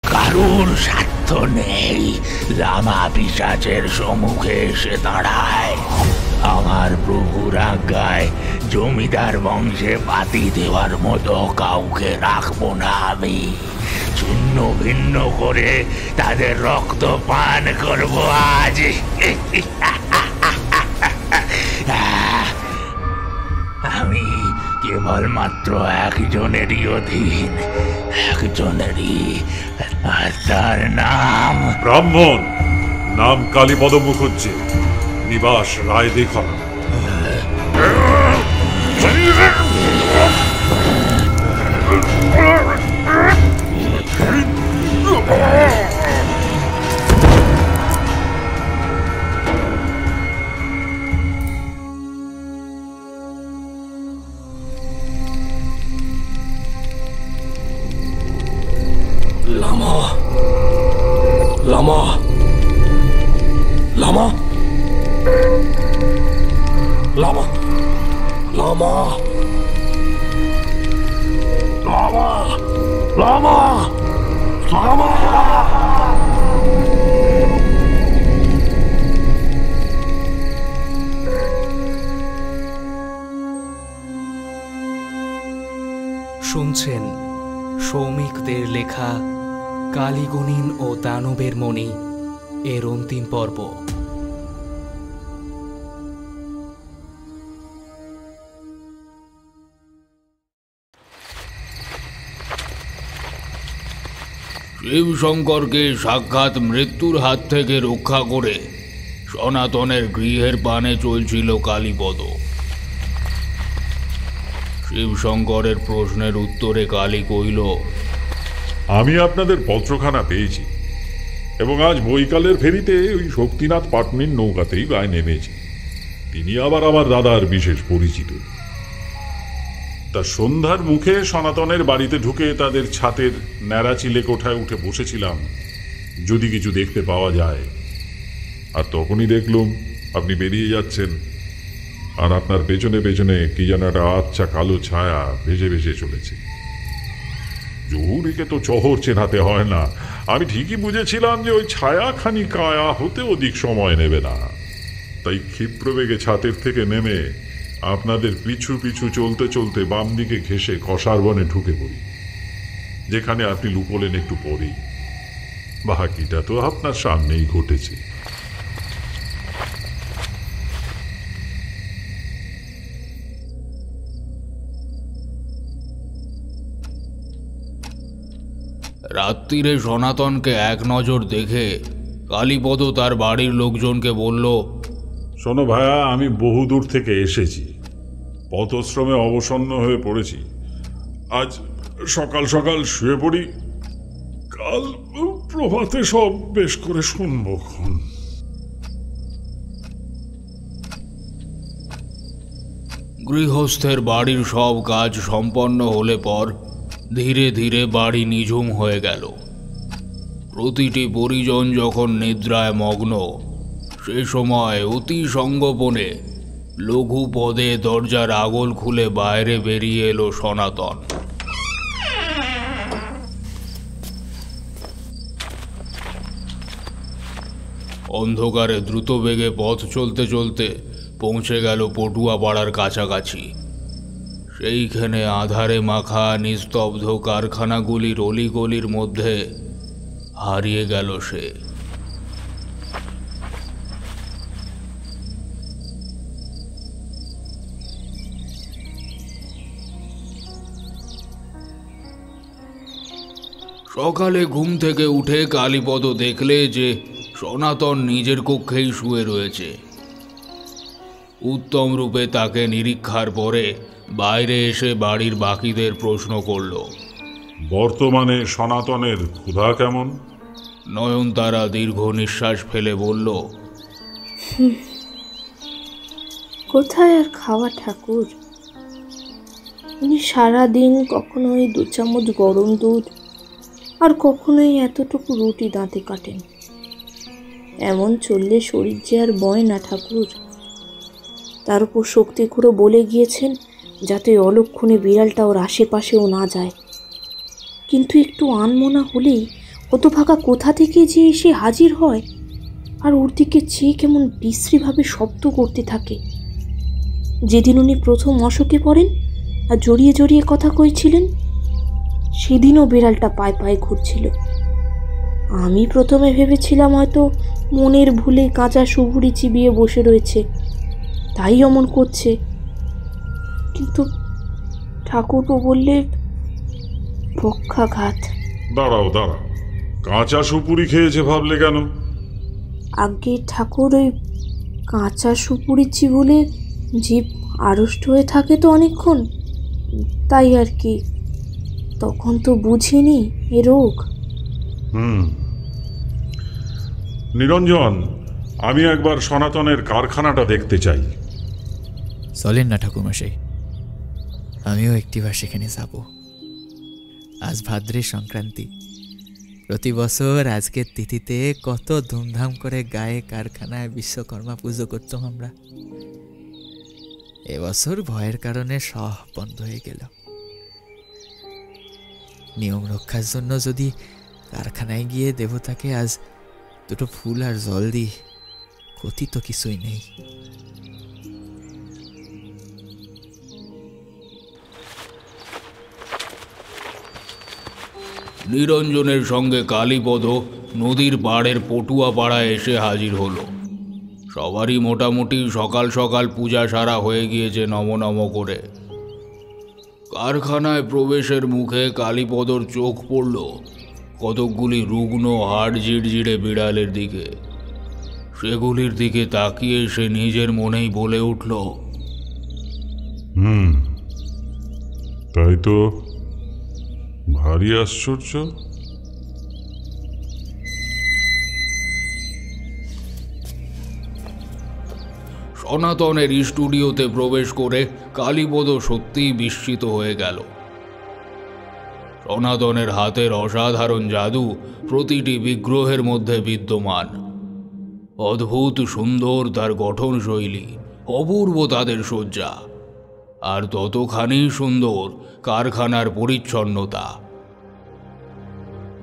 কারুর স্বার্থ নেই লামা পিশাচের সম্মুখে এসে দাঁড়ায়। আমার প্রভুর আজ্ঞায় জমিদার বংশে পাতি দেওয়ার মতো কাউকে রাখবো না আমি। ছিন্ন ভিন্ন করে তাদের রক্ত পান করবো আজ। আমি কেবলমাত্র একজনেরই অধীন, একজনেরই, আর তার নাম ব্রাহ্মণ। নাম কালীপদ মুখুজ্জে, নিবাস রায়দিঘরা। লামা লামা লামা লামা লামা লামা লামা লামা। শুনছেন সৌমিকদের লেখা কালীগুণিন ও দানবের মণি এর অন্তিম পর্ব। শিবশঙ্করকে সাক্ষাৎ মৃত্যুর হাত থেকে রক্ষা করে সনাতনের গৃহের পানে চলছিল কালীপদ। শিবশঙ্করের প্রশ্নের উত্তরে কালী কইল, আমি আপনাদের পত্রখানা পেয়েছি এবং আজ বৈকালের ফেরিতে ওই শক্তিনাথ পাটনির নৌকাতেই গায়ে নেমেছি। তিনি আবার আমার দাদার বিশেষ পরিচিত। তা সন্ধ্যার মুখে সনাতনের বাড়িতে ঢুকে তাদের ছাতের ন্যাড়া চিলে কোঠায় উঠে বসেছিলাম যদি কিছু দেখতে পাওয়া যায়। আর তখনই দেখলুম আপনি বেরিয়ে যাচ্ছেন, আর আপনার পেছনে পেছনে কি যেন একটা আচ্ছা কালো ছায়া ভেসে ভেসে চলেছে। জহুরিকে তো চহর চেনাতে হয় না। আমি ঠিকই বুঝেছিলাম যে ওই ছায়াখানি কায়া হতে অধিক সময় নেবে না। তাই ক্ষিপ্রবেগে ছাতের থেকে নেমে আপনাদের পিছু পিছু চলতে চলতে বাম দিকে ঘেঁষে কষার বনে ঢুকে পড়ি, যেখানে আপনি লুকোলেন একটু পরেই। বাকিটা তো আপনার সামনেই ঘটেছে। রাত্রিরে সনাতনকে এক নজর দেখে কালীপদ তার বাড়ির লোকজনকে বলল, শোনো ভায়া, আমি বহুদূর থেকে এসেছি, পথশ্রমে অবসন্ন হয়ে পড়েছি। আজ সকাল সকাল শুয়ে পড়ি, কাল প্রভাতে সব বেশ করে শুনবো। গৃহস্থের বাড়ির সব কাজ সম্পন্ন হলে পর ধীরে ধীরে বাড়ি নিঝুম হয়ে গেল। প্রতিটি পরিজন যখন নিদ্রায় মগ্ন, সে সময় অতি সঙ্গোপনে লঘু পদে দরজার আগল খুলে বাইরে বেরিয়ে এলো সনাতন। অন্ধকারে দ্রুত বেগে পথ চলতে চলতে পৌঁছে গেল পটুয়া পাড়ার কাছাকাছি। সেইখানে আধারে মাখা নিস্তব্ধ কারখানাগুলির অলিগলির মধ্যে হারিয়ে গেল সে। সকালে ঘুম থেকে উঠে কালীপদ দেখলে যে সনাতন নিজের কক্ষেই শুয়ে রয়েছে। উত্তম রূপে তাকে নিরীক্ষার পরে বাইরে এসে বাড়ির বাকিদের প্রশ্ন করল, বর্তমানে সনাতনের ক্ষুধা কেমন? নয়নতারা দীর্ঘ নিঃশ্বাস ফেলে বলল, কোথায় আর খাওয়া ঠাকুর। উনি সারাদিন কখনোই 2 চামচ গরম দুধ আর কখনোই এতটুকু রুটি দাঁতে কাটেন। এমন চললে শরীর যে আর বয় না ঠাকুর। তার উপর শক্তি খুঁড়ো বলে গিয়েছেন যাতে অলক্ষণে বিড়ালটা ওর আশেপাশেও না যায়। কিন্তু একটু আনমনা হলেই হতভাগা কোথা থেকে যে এসে হাজির হয় আর ওর দিকে চেয়ে কেমন বিশ্রীভাবে শব্দ করতে থাকে। যেদিন উনি প্রথম অশোকে পড়েন আর জড়িয়ে জড়িয়ে কথা কইছিলেন, সেদিনও বিড়ালটা পায়ে পায়ে ঘুরছিল। আমি প্রথমে ভেবেছিলাম হয়তো মনের ভুলে কাঁচা সুপুরি চিবিয়ে বসে রয়েছে, তাই অমন করছে। কিন্তু ঠাকুরপো বললে পক্ষাঘাত। দাঁড়াও, কাঁচা সুপুরি খেয়েছে ভাবলে কেন? আগে ঠাকুর, ওই কাঁচা সুপুরি চিবুলে জিভ আড়ষ্ট হয়ে থাকে তো অনেকক্ষণ, তাই আর কি। তখন তো বুঝিনি এ রোগ। নিরঞ্জন, আমি একবার সনাতনের কারখানাটা দেখতে চাই। চলেন না ঠাকুরমশাই, আমিও একটিবার সেখানে যাব। আজ ভাদ্রের সংক্রান্তি। প্রতি বছর আজকের তিথিতে কত ধুমধাম করে গায়ে কারখানায় বিশ্বকর্মা পুজো করতাম আমরা। এবছর ভয়ের কারণে সব বন্ধ হয়ে গেল। নিয়ম রক্ষার জন্য যদি কারখানায় গিয়ে দেবতাকে আজ 2টো ফুল আর জল দিই, ক্ষতি তো কিছুই নেই। নিরঞ্জনের সঙ্গে কালীপদ নদীর পাড়ের পটুয়া পাড়ায় এসে হাজির হলো। সবারই মোটামুটি সকাল সকাল পূজা সারা হয়ে গিয়েছে নম করে। কারখানায় প্রবেশের মুখে কালীপদর চোখ পড়ল কতকগুলি রুগ্ন হাড় জিড়জিড়ে বিড়ালের দিকে। সেগুলির দিকে তাকিয়ে সে নিজের মনেই বলে উঠল, তাই তো, ভারী আশ্চর্য। সনাতনের স্টুডিওতে প্রবেশ করে কালীপদ সত্যিই বিস্মিত হয়ে গেল। সনাতনের হাতের অসাধারণ জাদু প্রতিটি বিগ্রহের মধ্যে বিদ্যমান। অদ্ভুত সুন্দর তার গঠনশৈলী, অপূর্ব তাদের সজ্জা, আর ততখানি সুন্দর কারখানার পরিচ্ছন্নতা।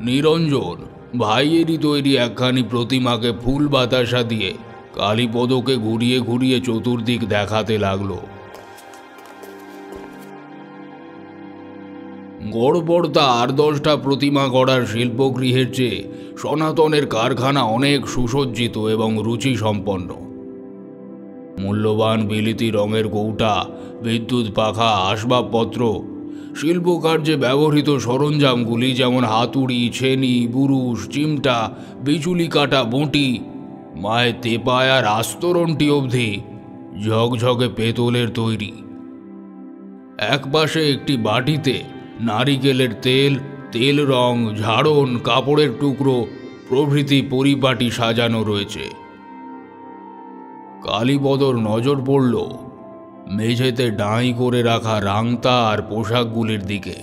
নিরঞ্জন ভাইয়েরই তৈরি একখানি প্রতিমাকে ফুল বাতাসা দিয়ে কালীপদকে ঘুরিয়ে ঘুরিয়ে চতুর্দিক দেখাতে লাগলো। গড়পড়তা 8-10টা প্রতিমা গড়ার শিল্পগৃহের চেয়ে সনাতনের কারখানা অনেক সুসজ্জিত এবং রুচি সম্পন্ন। মূল্যবান বিলিতি রঙের কৌটা, বিদ্যুৎ পাখা, আসবাবপত্র, শিল্পকার্যে ব্যবহৃত সরঞ্জামগুলি যেমন হাতুড়ি, ছেনি, বুরুশ, চিমটা, বিচুলি কাটা বঁটি, মায়ের তেপায়ার আস্তরণটি অবধি ঝকঝকে পেতলের তৈরি। একপাশে একটি বাটিতে নারিকেলের তেল, তেল রং, ঝাড়ন, কাপড়ের টুকরো প্রভৃতি পরিপাটি সাজানো রয়েছে। কালীপদর নজর পড়ল মেঝেতে ডাঁই করে রাখা রাংতা আর পোশাকগুলির দিকে।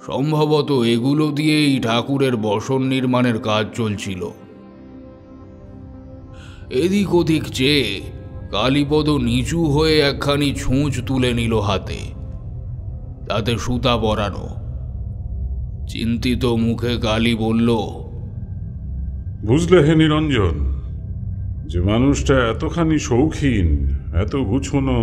সম্ভবত এগুলো দিয়েই ঠাকুরের বসন নির্মাণের কাজ চলছিল। এদিক ওদিক চেয়ে কালীপদ নিচু হয়ে একখানি ছুঁচ তুলে নিল হাতে, তাতে সুতা পরানো। চিন্তিত মুখে কালী বলল, বুঝলে হে নিরঞ্জন, যে মানুষটা এতখানি শৌখিন, এত গুছনো,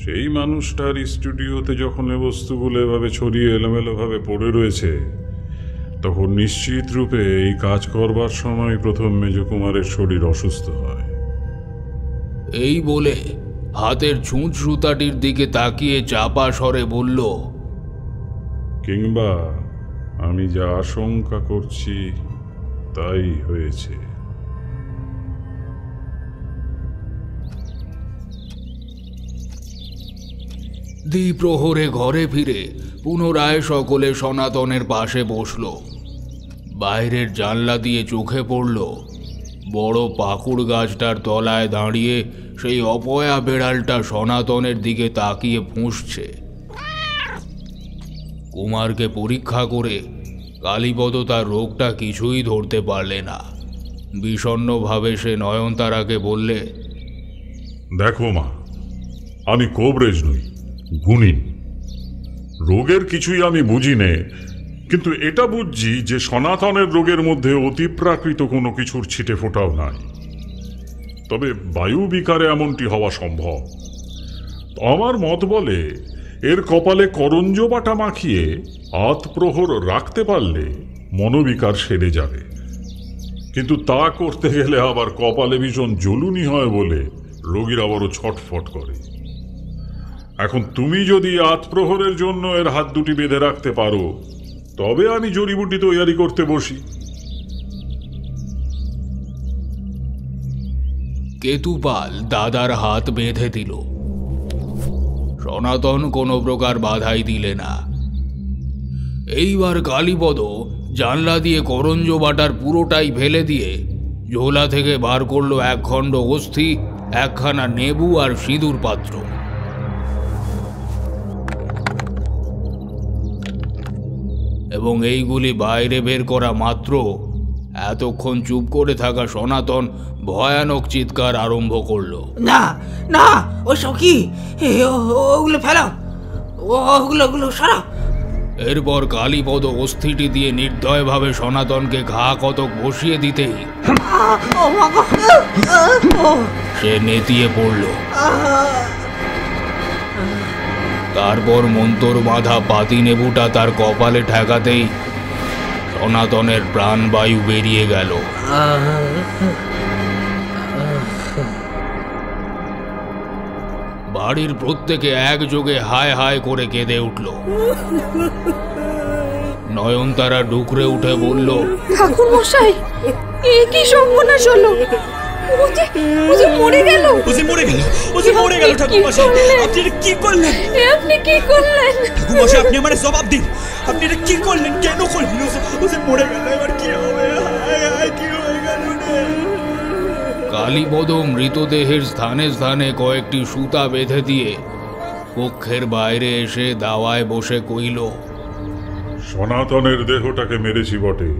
সেই মানুষটার স্টুডিওতে যখন এ বস্তুগুলো এভাবে ছড়িয়ে এলোমেলোভাবে পড়ে রয়েছে, তখন নিশ্চিত রূপে এই কাজ করবার সময় প্রথম মেজকুমারের শরীর অসুস্থ হয়। এই বলে হাতের ছুঁচ সুতাটির দিকে তাকিয়ে চাপা স্বরে বলল, কিংবা আমি যা আশঙ্কা করছি তাই হয়েছে। দ্বিপ্রহরে ঘরে ফিরে পুনরায় সকলে সনাতনের পাশে বসল। বাইরের জানলা দিয়ে চোখে পড়ল বড় পাকুড় গাছটার তলায় দাঁড়িয়ে সেই অপয়া বেড়ালটা সনাতনের দিকে তাকিয়ে ফুঁসছে। কুমারকে পরীক্ষা করে কালীপদ তার রোগটা কিছুই ধরতে পারলে না। বিষণ্ণভাবে সে নয়নতারাকে বললে, দেখো মা, আমি কোবরেজ নই, গুণিন। রোগের কিছুই আমি বুঝি নে, কিন্তু এটা বুঝছি যে সনাতনের রোগের মধ্যে অতিপ্রাকৃত কোনো কিছুর ছিটে ফোটাও নাই। তবে বায়ু বিকারে এমনটি হওয়া সম্ভব। আমার মত বলে এর কপালে করঞ্জ বাটা মাখিয়ে আতপ্রহর রাখতে পারলে মনোবিকার সেরে যাবে। কিন্তু তা করতে গেলে আবার কপালে ভীষণ জ্বলুনি হয় বলে রোগীর আবারও ছটফট করে। এখন তুমি যদি আতপ্রহরের জন্য এর হাত দুটি বেঁধে রাখতে পারো, তবে আমি জড়িবুটি তৈরি করতে বসি। কেতুপাল দাদার হাত বেঁধে দিল। সনাতন কোনো প্রকার বাধাই দিলে না। এইবার কালীপদ জানলা দিয়ে করঞ্জ বাটার পুরোটাই ফেলে দিয়ে ঝোলা থেকে বার করলো এক খণ্ড অস্থি, একখানা নেবু আর সিঁদুর পাত্র। এবং এইগুলি বাইরে বের করা মাত্র এতক্ষণ চুপ করে থাকা সনাতন ভয়ানক চিৎকার আরম্ভ করলো, না না, ওসব কি, ওগুলো ফেলো, ওগুলো সরা। এরপর কালীপদ অস্থিটি দিয়ে নির্দয়ভাবে সনাতনকে ঘা কতক বসিয়ে দিতেই সে নেতিয়ে পড়ল। তারপর মন্তর বাঁধা পাতি নেবুটা তার কপালে ঠেকাতেই সনাতনের প্রাণবায়ু বেরিয়ে গেল। বাড়ির প্রত্যেকে একযোগে হায় হায় করে কেঁদে উঠল। নয়নতারা ডুকরে উঠে বলল, ঠাকুর মশাই, এ কি সর্বনাশ হলো! মরে গেল, মরে গেল ঠাকুর মশাই। আপনি এটা কি করলেন? আপনি কি করলেন ঠাকুর মশাই? আপনি আমারে জবাব দিন, আপনি এটা কি করলেন, কেন করলেন? ওসে মরে গেল, এবার কি হবে? কি হয়ে গেল? কালীপদ মৃতদেহের স্থানে স্থানে কয়েকটি সুতা বেঁধে দিয়ে কক্ষের বাইরে এসে দাওয়ায় বসে কইল, সনাতনের দেহটাকে মেরেছি বটে,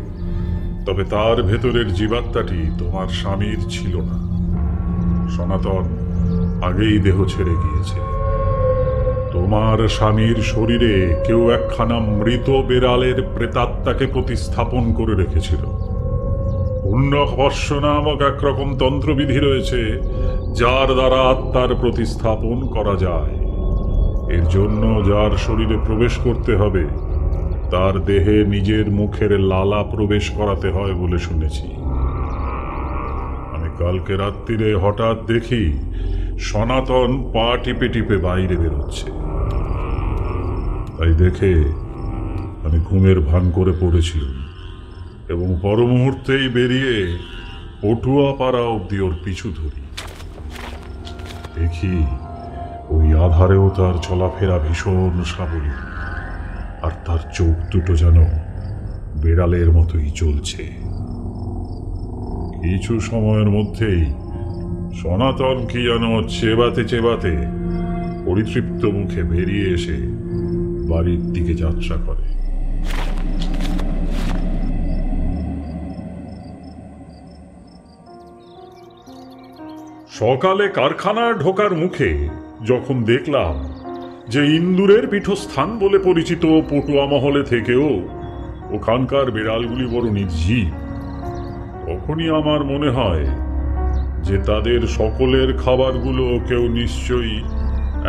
তবে তার ভেতরের জীবাত্মাটি তোমার স্বামীর ছিল না। সনাতন আগেই দেহ ছেড়ে গিয়েছে। তোমার স্বামীর শরীরে কেউ একখানা মৃত বেড়ালের প্রেতাত্মাকে প্রতিস্থাপন করে রেখেছিল। পুণ্যবর্ষ নামক একরকম তন্ত্রবিধি রয়েছে, যার দ্বারা আত্মার প্রতিস্থাপন করা যায়। এর জন্য যার শরীরে প্রবেশ করতে হবে, তার দেহে নিজের মুখের লালা প্রবেশ করাতে হয় বলে শুনেছি। আমি কালকে রাত্রিরে হঠাৎ দেখি সনাতন পা টিপে টিপে বাইরে বেরোচ্ছে। তাই দেখে আমি ঘুমের ভান করে পড়েছিলাম এবং পর মুহূর্তেই বেরিয়ে পটুয়া পাড়া অব্দি ওর পিছু ধরি। দেখি ওই আধারেও তার চলাফেরা ভীষণ সাবলীল, আর তার চোখ দুটো যেন বেড়ালের মতোই চলছে। কিছু সময়ের মধ্যেই সনাতন কি যেন চেবাতে চেবাতে পরিতৃপ্ত মুখে বেরিয়ে এসে বাড়ির দিকে যাত্রা করে। সকালে কারখানায় ঢোকার মুখে যখন দেখলাম যে ইন্দুরের পীঠস্থান বলে পরিচিত পটুয়া মহলে থেকেও ওখানকার বিড়ালগুলি বড় নির্জীব, তখনই আমার মনে হয় যে তাদের সকলের খাবারগুলো কেউ নিশ্চয়ই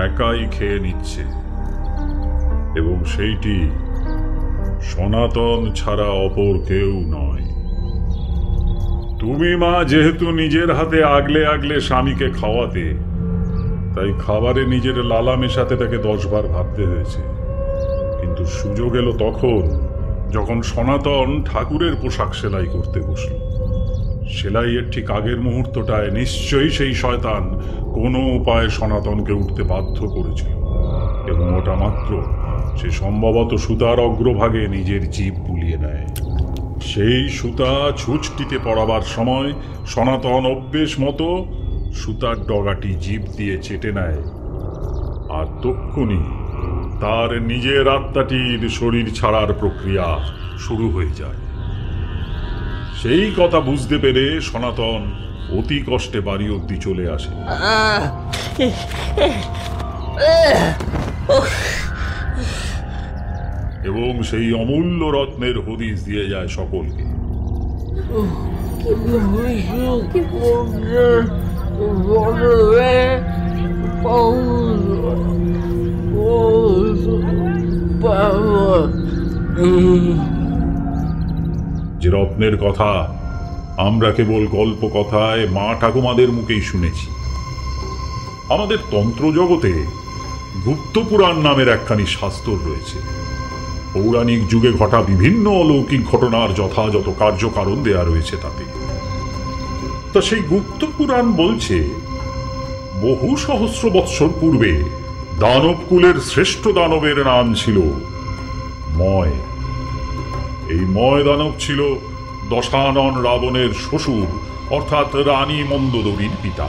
একাই খেয়ে নিচ্ছে, এবং সেইটি সনাতন ছাড়া অপর কেউ নয়। তুমি মা যেহেতু নিজের হাতে আগলে আগলে স্বামীকে খাওয়াতে, তাই খাবারে নিজের লালা মেশাতে তাকে 10 বার ভাবতে হয়েছে। কিন্তু সুযোগ এলো তখন যখন সনাতন ঠাকুরের পোশাক সেলাই করতে বসল। সেলাইয়ের ঠিক আগের মুহূর্তটায় নিশ্চয়ই সেই শয়তান কোনো উপায়ে সনাতনকে উঠতে বাধ্য করেছিল। এবং ওটা মাত্র সে সম্ভবত সুতার অগ্রভাগে নিজের জিভ বুলিয়ে নেয়। সেই সুতা ছুঁচটিতে পড়াবার সময় সনাতন অভ্যেস মতো সুতার ডগাটি জিভ দিয়ে চেটে নেয়, আর তক্ষুনি তার নিজের আত্মাটির শরীর ছাড়ার প্রক্রিয়া শুরু হয়ে যায়। সেই কথা বুঝতে পেরে সনাতন অতি কষ্টে বাড়ি অবধি চলে আসে এবং সেই অমূল্য রত্নের হদিশ দিয়ে যায় সকলকে। যে রত্নের কথা আমরা কেবল গল্প কথায় মা ঠাকুমাদের মুখেই শুনেছি, আমাদের তন্ত্র জগতে গুপ্ত পুরাণ নামের একখানি শাস্ত্র রয়েছে। পৌরাণিক যুগে ঘটা বিভিন্ন অলৌকিক ঘটনার যথাযথ কার্যকারণ দেয়া রয়েছে তাতে। তা সেই গুপ্ত পুরাণ বলছে, বহু সহস্র বৎসর পূর্বে দানবকুলের শ্রেষ্ঠ দানবের নাম ছিল ময়। এই ময় দানব ছিল দশানন রাবণের শ্বশুর অর্থাৎ রানী মন্দোদরীর পিতা।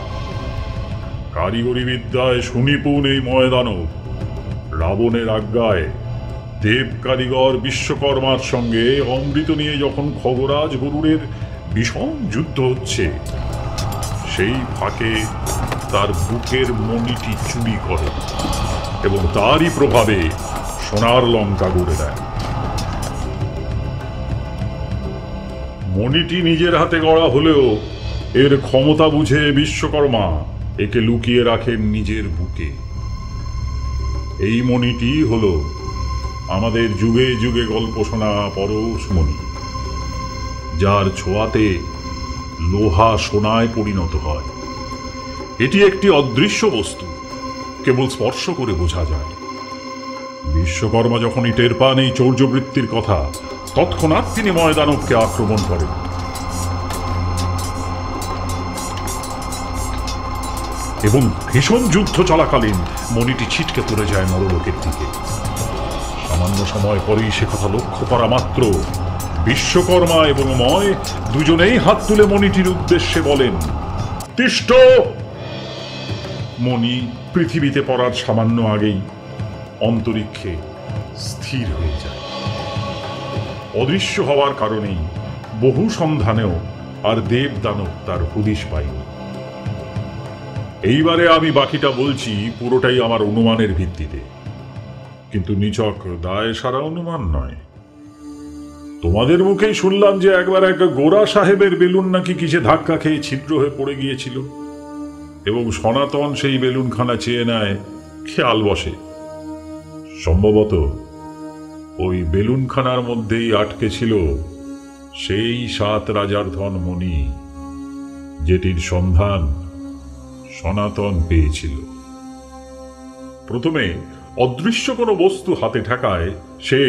কারিগরি বিদ্যায় সুনিপুণ এই ময় দানব রাবণের আজ্ঞায় দেব কারিগর বিশ্বকর্মার সঙ্গে অমৃত নিয়ে যখন খগরাজ গরুড়ের বিষম যুদ্ধ হচ্ছে, সেই ফাঁকে তার বুকের মণিটি চুরি করে এবং তারই প্রভাবে সোনার লঙ্কা গড়ে দেয়। মণিটি নিজের হাতে গড়া হলেও এর ক্ষমতা বুঝে বিশ্বকর্মা একে লুকিয়ে রাখেন নিজের বুকে। এই মণিটি হলো আমাদের যুগে যুগে গল্প শোনা পরশমণি, যার ছোঁয়াতে লোহা সোনায় পরিণত হয়। এটি একটি অদৃশ্য বস্তু, কেবল স্পর্শ করে বোঝা যায়। বিশ্বকর্মা যখনই টের পান এই চৌর্যবৃত্তির কথা, তৎক্ষণাৎ তিনি ময়দানবকে আক্রমণ করেন এবং ভীষণ যুদ্ধ চলাকালীন মণিটি ছিটকে পড়ে যায় নরলোকের দিকে। সামান্য সময় পরেই সে কথা লক্ষ্য করা মাত্র বিশ্বকর্মা এবং ময় দুজনেই হাত তুলে মণিটির উদ্দেশ্যে বলেন, তিষ্ঠ! মণি পৃথিবীতে পড়ার সামান্য আগেই অন্তরিক্ষে স্থির হয়ে যায়। অদৃশ্য হওয়ার কারণেই বহু সন্ধানেও আর দেব দানব তার হদিশ পায়নি। এইবারে আমি বাকিটা বলছি পুরোটাই আমার অনুমানের ভিত্তিতে, কিন্তু নিছক দায় সারা অনুমান নয়। তোমাদের মুখেই শুনলাম যে একবার এক গোরা সাহেবের বেলুন নাকি কিসে ধাক্কা খেয়ে ছিদ্র হয়ে পড়ে গিয়েছিল এবং সনাতন সেই বেলুনখানা চেয়ে নেয়, খেয়াল বসে। সম্ভবত ওই বেলুনখানার মধ্যেই আটকে ছিল সেই 7 রাজার ধন মণি, যেটির সন্ধান সনাতন পেয়েছিল। প্রথমে অদৃশ্য কোনো বস্তু হাতে ঠেকায় সে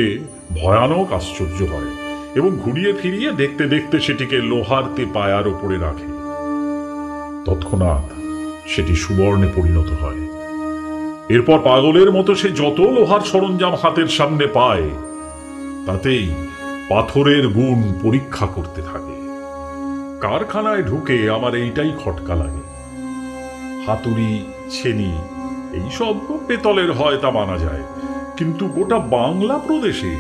ভয়ানক আশ্চর্য হয় এবং ঘুরিয়ে ফিরিয়ে দেখতে দেখতে সেটিকে লোহার পায়ার ওপরে রাখে। তৎক্ষণাৎ সেটি সুবর্ণে পরিণত হয়। এরপর পাগলের মতো সে যত লোহার সরঞ্জাম হাতের সামনে পায় তাতেই পাথরের গুণ পরীক্ষা করতে থাকে। কারখানায় ঢুকে আমার এইটাই খটকা লাগে। হাতুড়ি, ছেনি এইসব পেতলের হয় তা মানা যায়, কিন্তু গোটা বাংলা প্রদেশে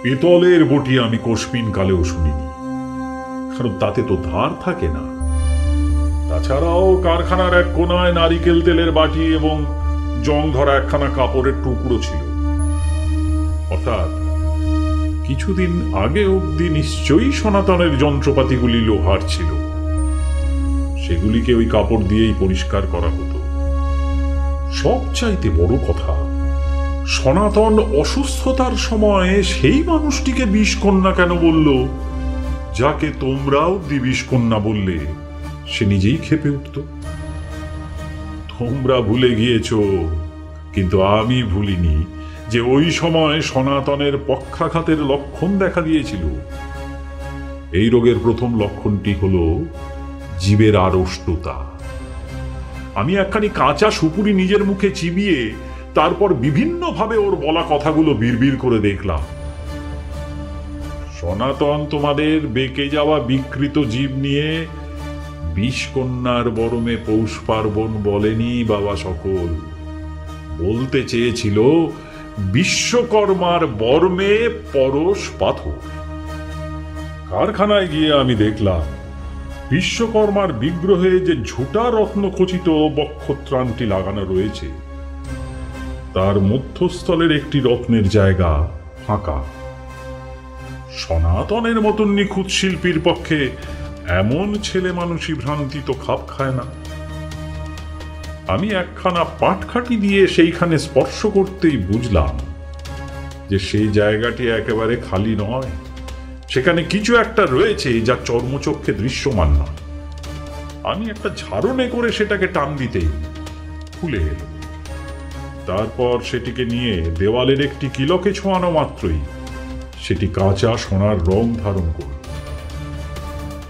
পেতলের বটি আমি কোশপিন কালেও শুনিনি, কারণ তাতে তো ধার থাকে না। তাছাড়াও কারখানার এক কোনায় নারিকেল তেলের বাটি এবং জং ধরা একখানা কাপড়ের টুকরো ছিল। অর্থাৎ কিছুদিন আগে অবধি নিশ্চয়ই সনাতনের যন্ত্রপাতিগুলি লোহার ছিল, সেগুলিকে ওই কাপড় দিয়েই পরিষ্কার করা হতো। সবচাইতে বড় কথা, সনাতন অসুস্থতার সময় সেই মানুষটিকে বিষকন্যা কেন বলল, যাকে তোমরাও বিষকন্যা বললে সে নিজেই ক্ষেপে উঠত। তোমরা ভুলে গিয়েছ, কিন্তু আমি ভুলিনি যে ওই সময় সনাতনের পক্ষাঘাতের লক্ষণ দেখা দিয়েছিল। এই রোগের প্রথম লক্ষণটি হলো জীবের আড়ষ্টতা। আমি একখানি কাঁচা সুপুরি নিজের মুখে চিবিয়ে তারপর বিভিন্নভাবে ওর বলা কথাগুলো বিড়বিড় করে দেখলাম। সনাতন তোমাদের বেঁকে যাওয়া বিকৃত জীব নিয়ে বিষকন্যার বরমে পৌষ পার্বণ বলেনি বাবা সকল, বলতে চেয়েছিল বিশ্বকর্মার বর্মে পরশ পাথর। কারখানায় গিয়ে আমি দেখলাম বিশ্বকর্মার বিগ্রহে যে ঝুটা রত্নখচিত বক্ষত্রাণটি লাগানো রয়েছে তার মধ্যস্থলের একটি রত্নের জায়গা ফাঁকা। সনাতনের মতন নিখুঁত শিল্পীর পক্ষে এমন ছেলে মানুষই ভ্রান্তি তো খাপ খায় না। আমি একখানা পাটখাটি দিয়ে সেইখানে স্পর্শ করতেই বুঝলাম যে সেই জায়গাটি একেবারে খালি নয়, সেখানে কিছু একটা রয়েছে যা চর্মচক্ষে দৃশ্যমান নয়। আমি একটা ঝাড়নে করে সেটাকে টান দিতেই খুলে এলো। তারপর সেটিকে নিয়ে দেওয়ালের একটি কিলকে ছোঁয়ানো মাত্রই সেটি কাঁচা সোনার রং ধারণ করল।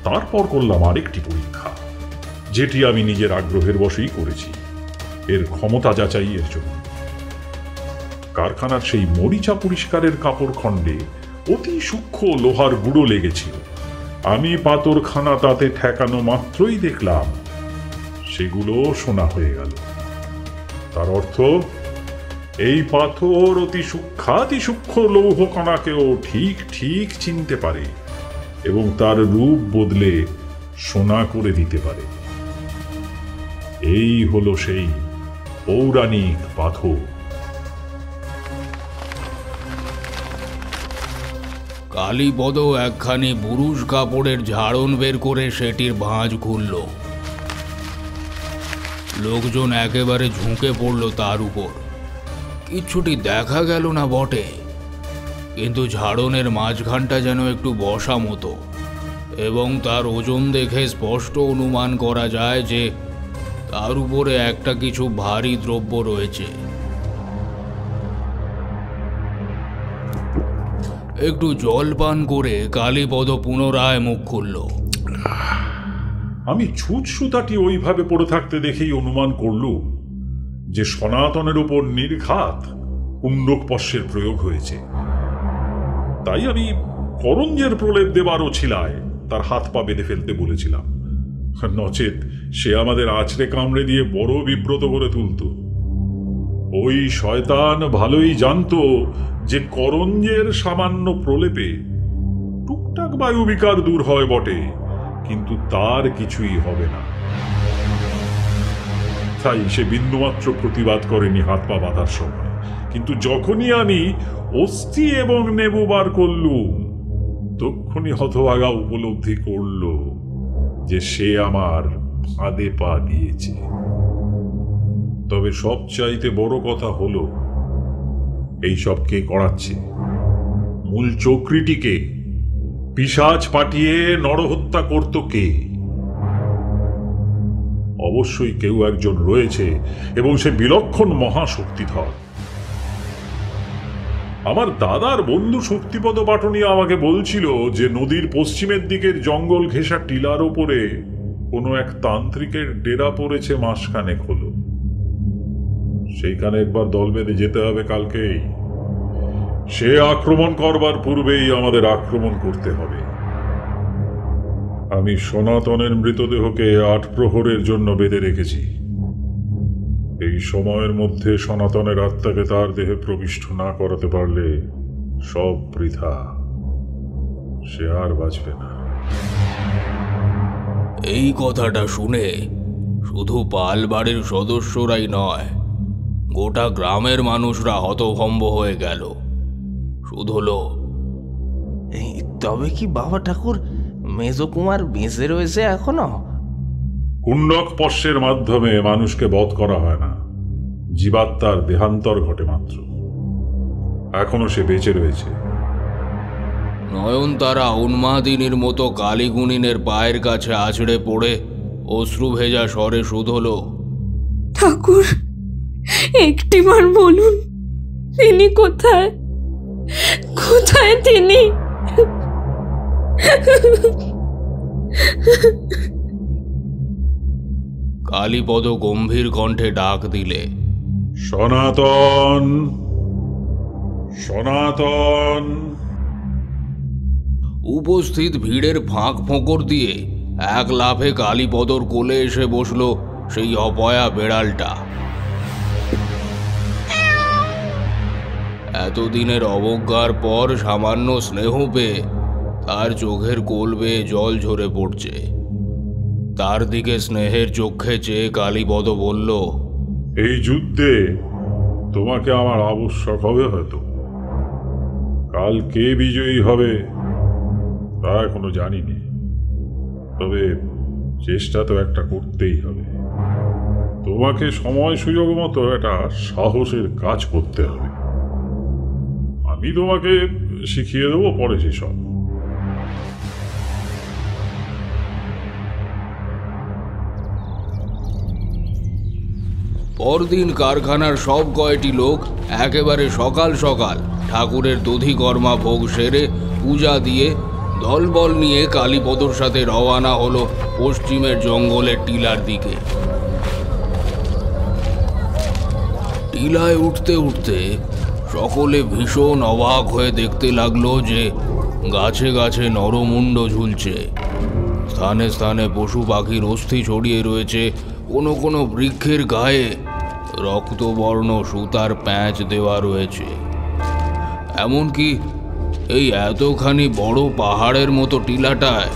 তারপর করলাম আরেকটি পরীক্ষা, যেটি আমি নিজের আগ্রহের বশেই করেছি, এর ক্ষমতা যাচাইয়ের জন্য। কারখানার সেই মরিচা পরিষ্কারের কাপড় খণ্ডে অতি সূক্ষ্ম লোহার গুঁড়ো লেগেছিল। আমি পাথরখানা তাতে ঠেকানো মাত্রই দেখলাম সেগুলো সোনা হয়ে গেল। তার অর্থ এই পাথর অতি সূক্ষ্মাতি সূক্ষ্ম লৌহ কণাকেও ঠিক ঠিক চিনতে পারে এবং তার রূপ বদলে সোনা করে দিতে পারে। এই হলো সেই পৌরাণিক পাথর। কালীপদ একখানি বুরুষ কাপড়ের ঝাড়ন বের করে সেটির ভাঁজ খুলল। লোকজন একেবারে ঝুঁকে পড়ল তার উপর। কিচ্ছুটি দেখা গেল না বটে, কিন্তু ঝাড়নের মাঝখানটা যেন একটু বসা মতো, এবং তার ওজন দেখে স্পষ্ট অনুমান করা যায় যে তার উপরে একটা কিছু ভারী দ্রব্য রয়েছে। একটু জল পান করে কালীপদ পুনরায় মুখ খুলল। আমি ছুটসুতাটি ওইভাবে পড়ে থাকতে দেখেই অনুমান করলুম যে সনাতনের উপর নির্ঘাত কুণ্ডকপশ্যের প্রয়োগ হয়েছে। তাই আমি করঞ্জের প্রলেপ দেবার ছিলায় তার হাত পা বেঁধে ফেলতে বলেছিলাম, নচেত সে আমাদের আছড়ে কামড়ে দিয়ে বড় বিব্রত করে তুলত। ওই শয়তান ভালোই জানতো যে করঞ্জের সামান্য প্রলেপে টুকটাক বায়ু বিকার দূর হয় বটে, কিন্তু তার কিছুই হবে না। তাই সে বিন্দুমাত্র প্রতিবাদ করেনি হাত পা বাঁধার সময়। কিন্তু যখনই আমি অস্থি এবং নেবু বার করলুম, তখনই হতভাগা উপলব্ধি করল যে সে আমার ফাঁদে পা দিয়েছে। তবে সবচাইতে বড় কথা হলো এইসব কে করাচ্ছে, মূল চক্রীটিকে পিশাচ পাঠিয়ে নরহত্যা করত কে? অবশ্যই কেউ একজন রয়েছে, এবং সে বিলক্ষণ মহাশক্তিধর। আমার দাদার বন্ধু শক্তিপদ পাটনি আমাকে বলছিল যে নদীর পশ্চিমের দিকের জঙ্গল ঘেঁষা টিলার ওপরে কোনো এক তান্ত্রিকের ডেরা পড়েছে মাসখানেক হলো। সেইখানে একবার দল বেঁধে যেতে হবে কালকেই। সে আক্রমণ করবার পূর্বেই আমাদের আক্রমণ করতে হবে। আমি সনাতনের মৃতদেহকে ৮ প্রহরের জন্য বেঁধে রেখেছি। এই সময়ের মধ্যে সনাতনের আত্মাকে তার দেহে প্রবিষ্ট না করাতে পারলে সব বৃথা, সে আর বাঁচবে না। এই কথাটা শুনে শুধু পাল বাড়ির সদস্যরাই নয়, গোটা গ্রামের মানুষরা হতভম্ব হয়ে গেল। শুধলো, তবে কি বাবা ঠাকুর মেজ কুমার বেঁচে রয়েছে এখনো? কুণ্ডক পশ্যের মাধ্যমে মানুষকে বধ করা হয় না, জীবাত্মার দেহান্তর ঘটে মাত্র। এখনো সে বেঁচে রয়েছে। নয়নতারা উন্মাদিনীর মতো কালীগুণিনের পায়ের কাছে আছড়ে পড়ে অশ্রু ভেজা স্বরে শুধলো, ঠাকুর, একটিবার বলুন, তিনি কোথায়? কোথায় তিনি? কালীপদ গম্ভীর কণ্ঠে ডাক দিলে সনাতন, সনাতন। উপস্থিত ভিড়ের ফাঁক ফোঁকর দিয়ে এক লাফে কালীপদর কোলে এসে বসল সেই অপয়া বেড়ালটা। এতদিনের অবজ্ঞার পর সামান্য স্নেহ পেয়ে তার চোখের কোল বেয়ে জল ঝরে পড়ছে। তার দিকে স্নেহের চোখে চেয়ে কালীপদ বলল, এই যুদ্ধে তোমাকে আমার আবশ্যক হবে হয়তো। কাল কে বিজয়ী হবে তা এখনো জানিনি, তবে চেষ্টা তো একটা করতেই হবে। তোমাকে সময় সুযোগ মতো একটা সাহসের কাজ করতে হবে। আমি তোমাকে শিখিয়ে দেবো পরে সেসব। পরদিন কারখানার সব কয়টি লোক একেবারে সকাল সকাল ঠাকুরের দধিকর্মা ভোগ সেরে পূজা দিয়ে দলবল নিয়ে কালীপদর সাথে রওয়ানা হলো পশ্চিমের জঙ্গলের টিলার দিকে। টিলায় উঠতে উঠতে সকলে ভীষণ অবাক হয়ে দেখতে লাগলো যে গাছে গাছে নরমুণ্ড ঝুলছে, স্থানে স্থানে পশু পাখির অস্থি ছড়িয়ে রয়েছে, কোনো কোনো বৃক্ষের গায়ে রক্তবর্ণ সুতার প্যাঁচ দেওয়া রয়েছে। এমনকি এই এতখানি বড় পাহাড়ের মতো টিলাটায়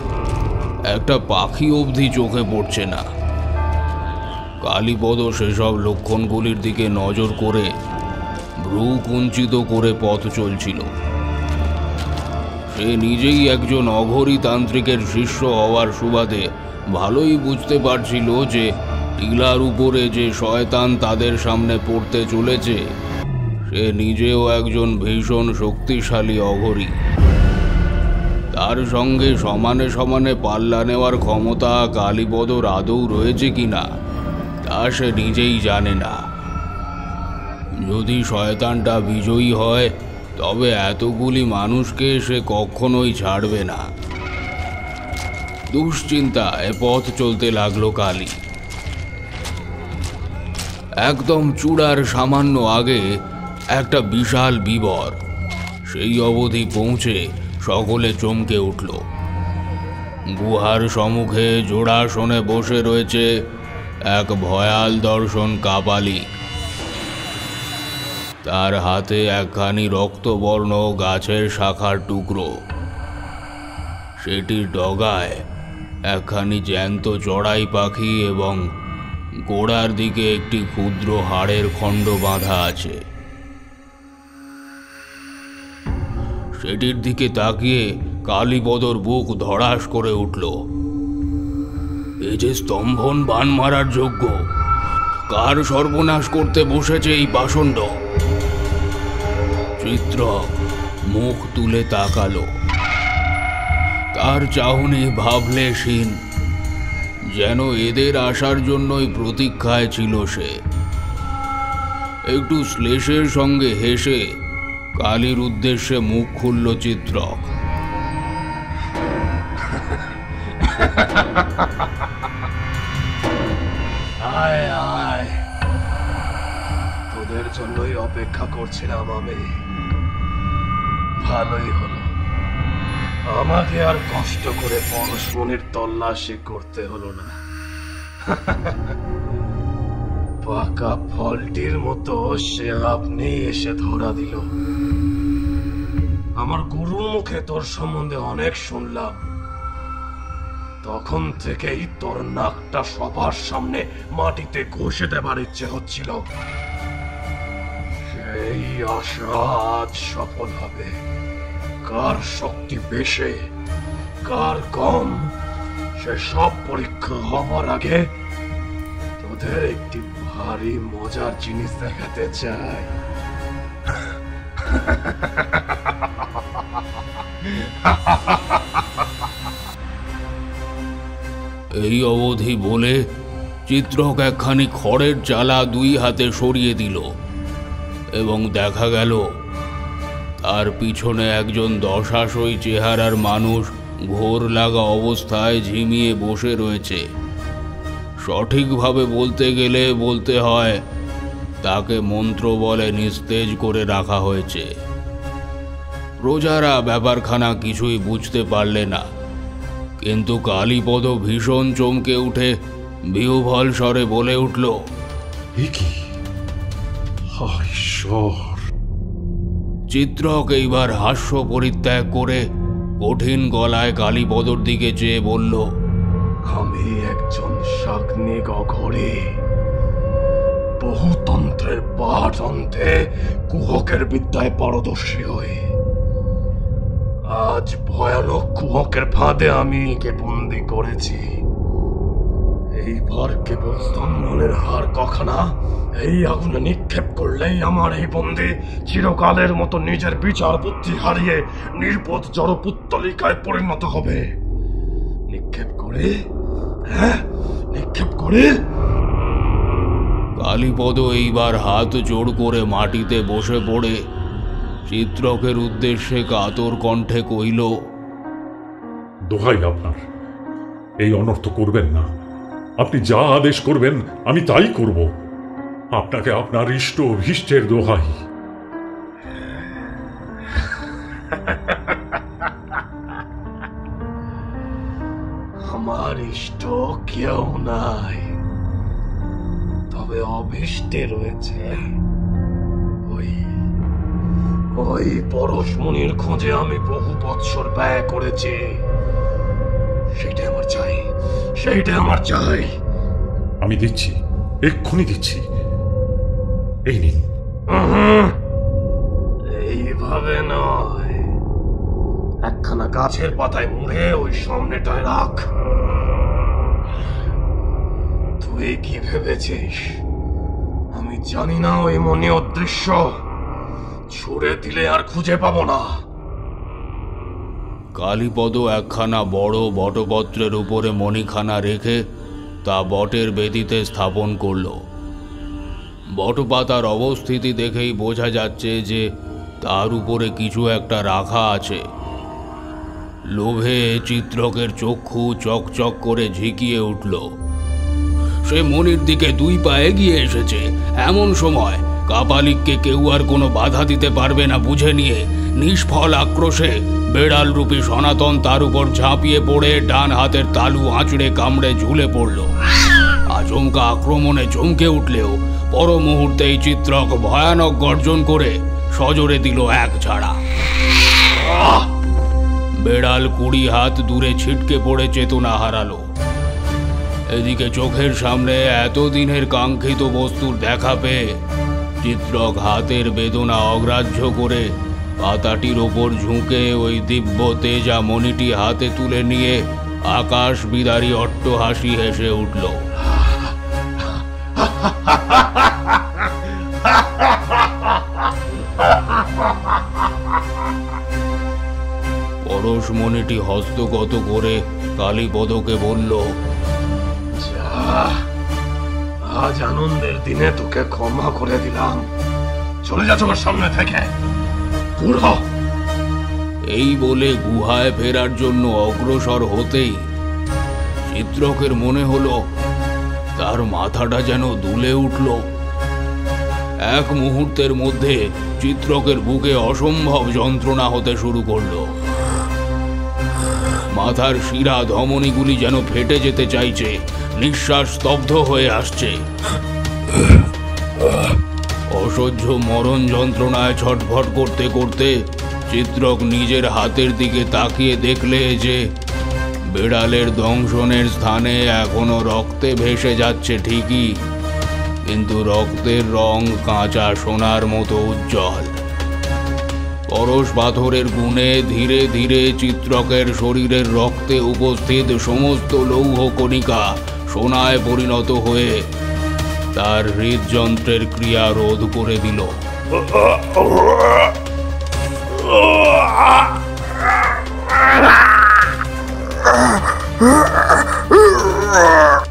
একটা পাখি অবধি চোখে পড়ছে না। কালীপদ সেসব লক্ষণগুলির দিকে নজর করে ভ্রু কুঞ্চিত করে পথ চলছিল। সে নিজেই একজন অঘরী তান্ত্রিকের শিষ্য হওয়ার সুবাদে ভালোই বুঝতে পারছিল যে টিলার উপরে যে শয়তান তাদের সামনে পড়তে চলেছে সে নিজেও একজন ভীষণ শক্তিশালী অঘরী। তার সঙ্গে সমানে সমানে পাল্লা নেওয়ার ক্ষমতা কালীপদর আদৌ রয়েছে কিনা তা সে নিজেই জানে না। যদি শয়তানটা বিজয়ী হয় তবে এতগুলি মানুষকে সে কখনোই ছাড়বে না। দুশ্চিন্তায় পথ চলতে লাগলো কালী। একদম চূড়ার সামান্য আগে একটা বিশাল বিবর। সেই অবধি পৌঁছে সকলে চমকে উঠল। গুহার সম্মুখে জোড়াসনে বসে রয়েছে এক ভয়াল দর্শন কাপালিক। তার হাতে একখানি রক্তবর্ণ গাছের শাখার টুকরো, সেটির ডগায় একখানি জ্যান্ত চড়াই পাখি এবং গোড়ার দিকে একটি ক্ষুদ্র হাড়ের খণ্ড বাঁধা আছে। সেটির দিকে তাকিয়ে কালীপদর বুক ধড়াস করে উঠল। এই যে স্তম্ভন বান মারার যোগ্য, কার সর্বনাশ করতে বসেছে এই পাষণ্ড? চিত্রক মুখ তুলে তাকালো। তার চাহনি ভাবলেশহীন, যেন এদের আসার জন্যই প্রতীক্ষায় ছিল সে। একটু শ্লেষের সঙ্গে হেসে কালীর উদ্দেশ্যে মুখ খুলল চিত্রক। আয় আয়, তোদের জন্যই অপেক্ষা করছিলাম আমি। ভালোই হলো, আমাকে আর কষ্ট করে পরশমণির তল্লাশি করতে হলো না। পাকা ফলটির মতো সে আপনি এসে ধরা দিল। আমার গুরুর মুখে তোর সম্বন্ধে অনেক শুনলাম, তখন থেকেই তোর নাকটা সবার সামনে মাটিতে ঘষে দেবার ইচ্ছে হচ্ছিল। সেই আশা আজ সফল হবে। কার শক্তি বেশি কার কম সে সব পরীক্ষা হবার আগে তোদের একটি ভারী মজার জিনিস দেখাতে চাই। এই অবধি বলে চিত্রক একখানি খড়ের চালা দুই হাতে সরিয়ে দিল এবং দেখা গেল তার পিছনে একজন দশাশই চেহারার মানুষ ঘোর লাগা অবস্থায় ঝিমিয়ে বসে রয়েছে। সঠিকভাবে বলতে গেলে বলতে হয় তাকে মন্ত্র বলে নিস্তেজ করে রাখা হয়েছে। প্রজারা ব্যাপারখানা কিছুই বুঝতে পারলে না, কিন্তু কালীপদ ভীষণ চমকে উঠে বিহ্বল স্বরে বলে উঠল, এ কি? হায় ঈশ্বর! চিত্রক এইবার হাস্য পরিত্যাগ করে কঠিন গলায় কালীপদর দিকে চেয়ে বলল, আমি একজন শাগ্নিক অঘরী, বহু তন্ত্রের পাঠ অন্তে কুহকের বিদ্যায় পারদর্শী হই। আজ ভয়ানক কুহকের ফাঁদে আমি একে বন্দি করেছি। এইবার কেবল স্তম্ভনের হার কখানা এই আগুনে নিক্ষেপ করলেই আমার এই বন্দি চিরকালের মতো নিজের বিচার বুদ্ধি হারিয়ে নির্বোধ জড় পুত্তলিকায় পরিণত হবে। নিক্ষেপ করে, হ্যাঁ নিক্ষেপ করে। কালীপদ এইবার হাত জোড় করে মাটিতে বসে পড়ে চিত্রকের উদ্দেশ্যে কাতর কণ্ঠে কইল, দোহাই আপনার, এই অনর্থ করবেন না। আপনি যা আদেশ করবেন আমি তাই করব। আপনাকে আপনার ইষ্ট ভীষ্টের দোহাই। আমার ইষ্ট কেউ নাই, তবে অভীষ্টে রয়েছে। ওই পরশমণির খোঁজে আমি বহু বৎসর ব্যয় করেছি। সেইটা আমার চাই, সেইটা আমার চাই। আমি দিচ্ছি, এক্ষুনি দিচ্ছি। এই নিন। এইভাবে নয়, একখানা গাছের পাতায় মুড়ে ওই সামনেটায় রাখ। তুই কি ভেবেছিস আমি জানি না ওই মনি অদৃশ্য? ছুড়ে দিলে আর খুঁজে পাবো না। কালীপদ একখানা বড় বটপত্রের উপরে মণিখানা রেখে তা বটের বেদিতে স্থাপন করল। বটপাতার অবস্থিতি দেখেই বোঝা যাচ্ছে যে তার উপরে কিছু একটা রাখা আছে। লোভে চিত্রকের চক্ষু চকচক করে ঝিকিয়ে উঠল। সে মনির দিকে 2 পা এগিয়ে এসেছে। এমন সময় কাপালিককে কেউ আর কোনো বাধা দিতে পারবে না বুঝে নিয়ে নিষ্ফল আক্রোশে বেড়াল রূপী সনাতন তার উপর ঝাঁপিয়ে পড়ে ডান হাতের তালু আঁচড়ে কামড়ে ঝুলে পড়ল। আচমকা আক্রমণে চমকে উঠলেও পর মুহূর্তেই চিত্রক ভয়ানক গর্জন করে সজোরে দিল এক ঝাড়া। বেড়াল 20 হাত দূরে ছিটকে পড়ে চেতনা হারালো। এদিকে চোখের সামনে এতদিনের কাঙ্ক্ষিত বস্তুর দেখা পেয়ে চিত্রক হাতের বেদনা অগ্রাহ্য করে পাতাটির ওপর ঝুঁকে ওই দিব্য তেজা মণিটি হাতে তুলে নিয়ে আকাশ বিদারী অট্টহাসি হেসে উঠল। পরশমণিটি হস্তগত করে কালীপদকে বলল, আজ আনন্দের দিনে তোকে ক্ষমা করে দিলাম। চলে যা চোখের সামনে থেকে। এই বলে গুহায় ফেরার জন্য অগ্রসর হতেই চিত্রকের মনে হলো তার মাথাটা যেন দুলে উঠল। এক মুহূর্তের মধ্যে চিত্রকের বুকে অসম্ভব যন্ত্রণা হতে শুরু করলো। মাথার শিরা ধমনীগুলি যেন ফেটে যেতে চাইছে, নিঃশ্বাস স্তব্ধ হয়ে আসছে। অসহ্য মরণ যন্ত্রণায় ছটফট করতে করতে চিত্রক নিজের হাতের দিকে তাকিয়ে দেখলে যে বেড়ালের দংশনের স্থানে এখনো রক্তে ভেসে যাচ্ছে ঠিকই, কিন্তু রক্তের রং কাঁচা সোনার মতো উজ্জ্বল। পরশ পাথরের গুণে ধীরে ধীরে চিত্রকের শরীরের রক্তে উপস্থিত সমস্ত লৌহ কণিকা সোনায় পরিণত হয়ে তার হৃদযন্ত্রের ক্রিয়া রোধ করে দিল।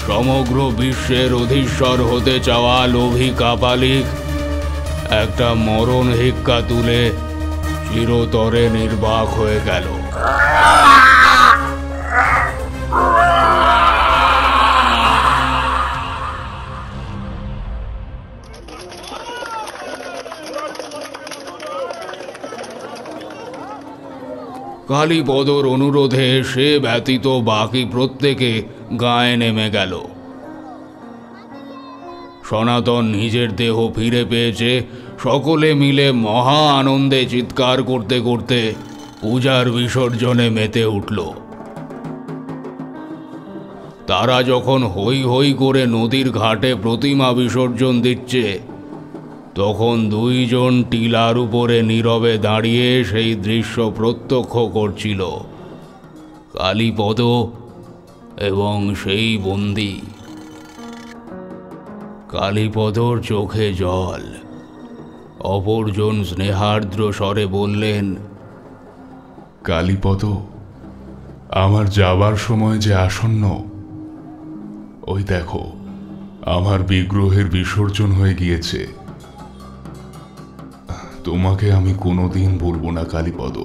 সমগ্র বিশ্বের অধীশ্বর হতে চাওয়া লোভী কাপালিক একটা মরণ হিক্কা তুলে চিরতরে নির্বাক হয়ে গেল। কালীপদর অনুরোধে সে ব্যতীত বাকি প্রত্যেকে গায়ে নেমে গেল। সনাতন নিজের দেহ ফিরে পেয়েছে। সকলে মিলে মহা আনন্দে চিৎকার করতে করতে পূজার বিসর্জনে মেতে উঠল। তারা যখন হৈ হৈ করে নদীর ঘাটে প্রতিমা বিসর্জন দিচ্ছে, তখন দুইজন টিলার উপরে নীরবে দাঁড়িয়ে সেই দৃশ্য প্রত্যক্ষ করছিল কালীপদ এবং সেই বন্দী। কালীপদর চোখে জল। অপরজন স্নেহার্দ্র স্বরে বললেন, কালীপদ, আমার যাবার সময় যে আসন্ন, ওই দেখো আমার বিগ্রহের বিসর্জন হয়ে গিয়েছে। তোমাকে আমি কোনোদিন বলবো না কালীপদ,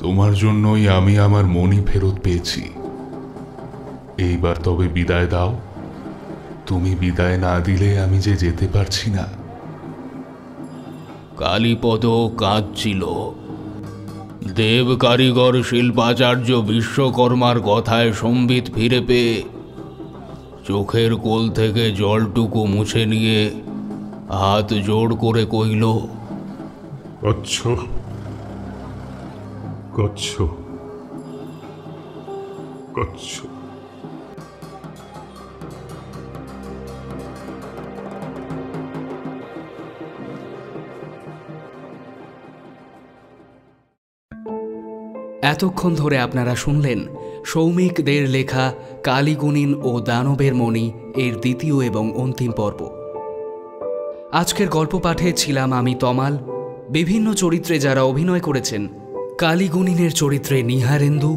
তোমার জন্যই আমি আমার মণি ফেরত পেয়েছি। এইবার তবে বিদায় দাও। তুমি বিদায় না দিলে আমি যে যেতে পারছি না। কালীপদ কাঁদছিল। দেব কারিগর শিল্পাচার্য বিশ্বকর্মার কথায় সম্বিত ফিরে পেয়ে চোখের কোল থেকে জলটুকু মুছে নিয়ে হাত জোড় করে কইল, কচ্ছ কচ্ছ কচ্ছ। এতক্ষণ ধরে আপনারা শুনলেন সৌমিকদের লেখা কালীগুণিন ও দানবের মণি এর দ্বিতীয় এবং অন্তিম পর্ব। আজকের গল্প পাঠে ছিলাম আমি তমাল। বিভিন্ন চরিত্রে যারা অভিনয় করেছেন, কালীগুণিনের চরিত্রে নিহারেন্দু,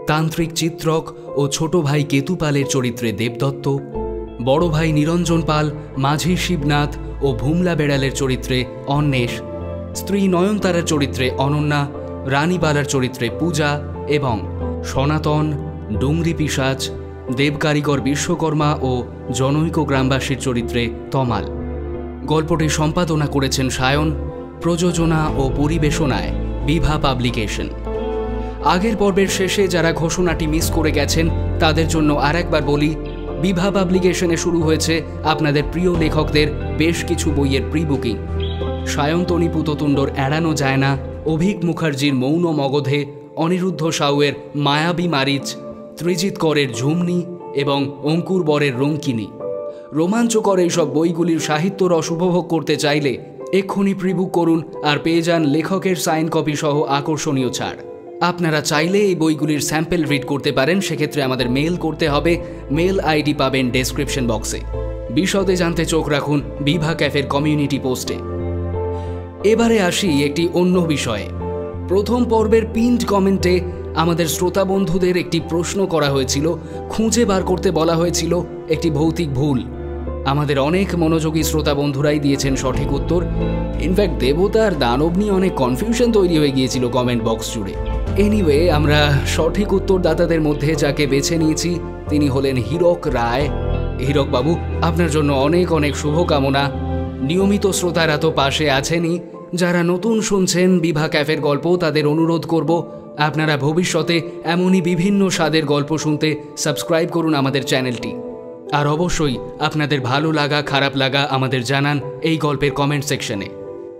তান্ত্রিক চিত্রক ও ছোট ভাই কেতুপালের চরিত্রে দেবদত্ত, বড় ভাই নিরঞ্জন পাল, মাঝি শিবনাথ ও ভুমলা বেড়ালের চরিত্রে অন্বেষ, স্ত্রী নয়নতারার চরিত্রে অনন্যা, রানীবালার চরিত্রে পূজা এবং সনাতন, ডুংরি পিশাচ, দেবকারিগর বিশ্বকর্মা ও জনৈক গ্রামবাসীর চরিত্রে তমাল। গল্পটি সম্পাদনা করেছেন সায়ন। প্রযোজনা ও পরিবেশনায় বিভা পাবলিকেশন। আগের পর্বের শেষে যারা ঘোষণাটি মিস করে গেছেন তাদের জন্য আরেকবার বলি, বিভা পাবলিকেশনে শুরু হয়েছে আপনাদের প্রিয় লেখকদের বেশ কিছু বইয়ের প্রি বুকিং। সায়ন্তনী পুততুণ্ডর এড়ানো যায় না, অভিক মুখার্জির মৌন মগধে, অনিরুদ্ধ সাউয়ের মায়াবী মারিচ, ত্রিজিৎ করের ঝুমনি এবং অঙ্কুর বরের রঙ্কিনী। রোমাঞ্চকর এইসব বইগুলির সাহিত্য রস উপভোগ করতে চাইলে এক্ষুনি প্রিবুক করুন আর পেয়ে যান লেখকের সাইন কপি সহ আকর্ষণীয় ছাড়। আপনারা চাইলে এই বইগুলির স্যাম্পল রিড করতে পারেন। সেক্ষেত্রে আমাদের মেল করতে হবে। মেল আইডি পাবেন ডেসক্রিপশন বক্সে। বিশদে জানতে চোখ রাখুন বিভা ক্যাফের কমিউনিটি পোস্টে। এবারে আসি একটি অন্য বিষয়ে। প্রথম পর্বের পিন্ড কমেন্টে আমাদের শ্রোতা বন্ধুদের একটি প্রশ্ন করা হয়েছিল, খুঁজে বার করতে বলা হয়েছিল একটি ভৌতিক ভুল। আমাদের অনেক মনোযোগী শ্রোতা বন্ধুরাই দিয়েছেন সঠিক উত্তর। ইনফ্যাক্ট দেবতা আর দানব নিয়ে অনেক কনফিউশন তৈরি হয়ে গিয়েছিল কমেন্ট বক্স জুড়ে। এনিওয়ে, আমরা সঠিক উত্তরদাতাদের মধ্যে যাকে বেছে নিয়েছি তিনি হলেন হীরক রায়। হীরক বাবু, আপনার জন্য অনেক অনেক শুভকামনা। নিয়মিত শ্রোতারা তো পাশে আছেনই, যারা নতুন শুনছেন বিভা ক্যাফের গল্প তাদের অনুরোধ করব আপনারা ভবিষ্যতে এমনই বিভিন্ন স্বাদের গল্প শুনতে সাবস্ক্রাইব করুন আমাদের চ্যানেলটি। আর অবশ্যই আপনাদের ভালো লাগা খারাপ লাগা আমাদের জানান এই গল্পের কমেন্ট সেকশনে।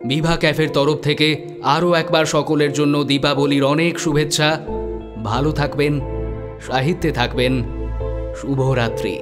বিভা ক্যাফের তরফ থেকে আরও একবার সকলের জন্য দীপাবলির অনেক শুভেচ্ছা। ভালো থাকবেন, সাহিত্যে থাকবেন। শুভরাত্রি।